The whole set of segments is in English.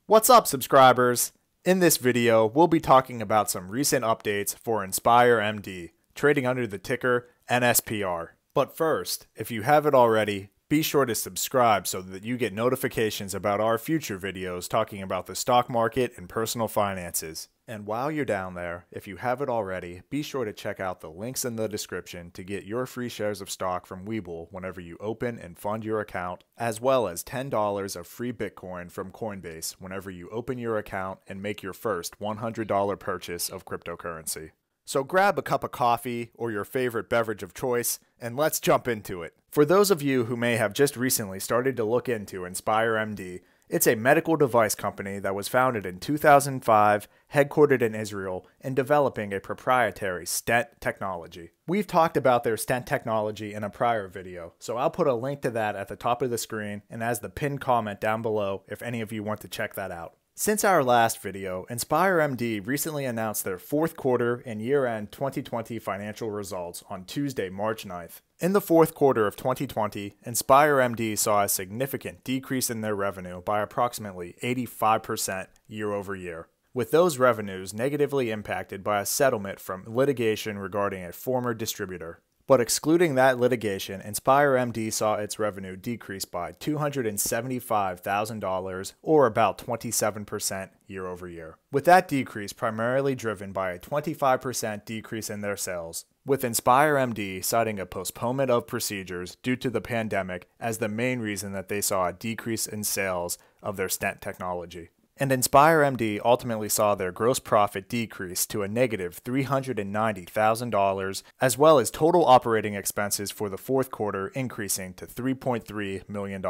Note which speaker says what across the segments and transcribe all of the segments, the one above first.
Speaker 1: What's up, subscribers? In this video, we'll be talking about some recent updates for InspireMD, trading under the ticker NSPR. But first, if you haven't already, be sure to subscribe so that you get notifications about our future videos talking about the stock market and personal finances. And while you're down there, if you haven't already, be sure to check out the links in the description to get your free shares of stock from Webull whenever you open and fund your account, as well as $10 of free Bitcoin from Coinbase whenever you open your account and make your first $100 purchase of cryptocurrency. So grab a cup of coffee or your favorite beverage of choice, and let's jump into it. For those of you who may have just recently started to look into InspireMD, it's a medical device company that was founded in 2005, headquartered in Israel, and developing a proprietary stent technology. We've talked about their stent technology in a prior video, so I'll put a link to that at the top of the screen and as the pinned comment down below if any of you want to check that out. Since our last video, InspireMD recently announced their fourth quarter and year-end 2020 financial results on Tuesday, March 9th. In the fourth quarter of 2020, InspireMD saw a significant decrease in their revenue by approximately 85% year over year, with those revenues negatively impacted by a settlement from litigation regarding a former distributor. But excluding that litigation, InspireMD saw its revenue decrease by $275,000 or about 27% year over year, with that decrease primarily driven by a 25% decrease in their sales, with InspireMD citing a postponement of procedures due to the pandemic as the main reason that they saw a decrease in sales of their stent technology. And InspireMD ultimately saw their gross profit decrease to a negative $390,000, as well as total operating expenses for the fourth quarter increasing to $3.3 million.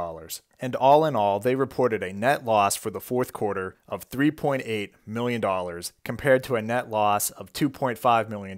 Speaker 1: And all in all, they reported a net loss for the fourth quarter of $3.8 million compared to a net loss of $2.5 million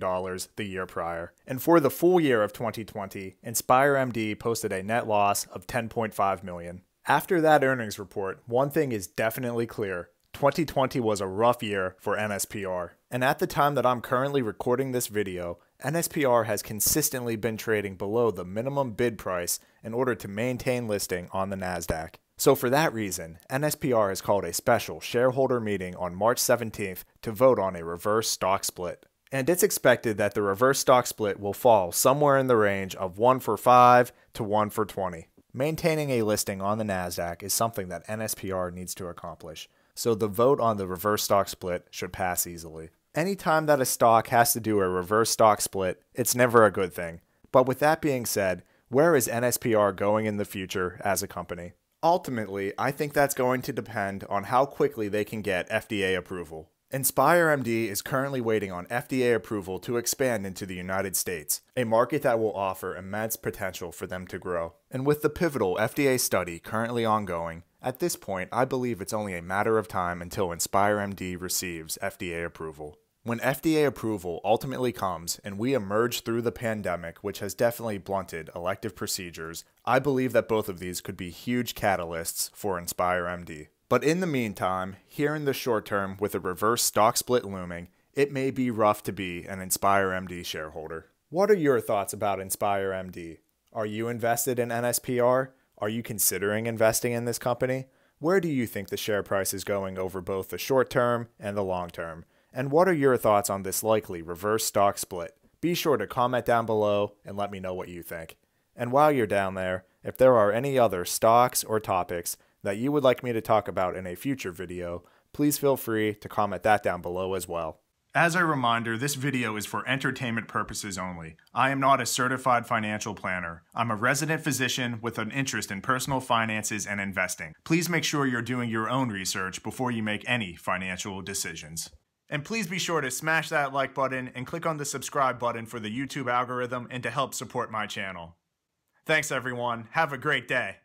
Speaker 1: the year prior. And for the full year of 2020, InspireMD posted a net loss of $10.5 million. After that earnings report, one thing is definitely clear. 2020 was a rough year for NSPR. And at the time that I'm currently recording this video, NSPR has consistently been trading below the minimum bid price in order to maintain listing on the NASDAQ. So for that reason, NSPR has called a special shareholder meeting on March 17th to vote on a reverse stock split. And it's expected that the reverse stock split will fall somewhere in the range of 1 for 5 to 1 for 20. Maintaining a listing on the NASDAQ is something that NSPR needs to accomplish, so the vote on the reverse stock split should pass easily. Anytime that a stock has to do a reverse stock split, it's never a good thing. But with that being said, where is NSPR going in the future as a company? Ultimately, I think that's going to depend on how quickly they can get FDA approval. InspireMD is currently waiting on FDA approval to expand into the United States, a market that will offer immense potential for them to grow. And with the pivotal FDA study currently ongoing, at this point I believe it's only a matter of time until InspireMD receives FDA approval. When FDA approval ultimately comes and we emerge through the pandemic, which has definitely blunted elective procedures, I believe that both of these could be huge catalysts for InspireMD. But in the meantime, here in the short term with a reverse stock split looming, it may be rough to be an InspireMD shareholder. What are your thoughts about InspireMD? Are you invested in NSPR? Are you considering investing in this company? Where do you think the share price is going over both the short term and the long term? And what are your thoughts on this likely reverse stock split? Be sure to comment down below and let me know what you think. And while you're down there, if there are any other stocks or topics that you would like me to talk about in a future video, please feel free to comment that down below as well. As a reminder, this video is for entertainment purposes only. I am not a certified financial planner. I'm a resident physician with an interest in personal finances and investing. Please make sure you're doing your own research before you make any financial decisions. And please be sure to smash that like button and click on the subscribe button for the YouTube algorithm and to help support my channel. Thanks everyone. Have a great day.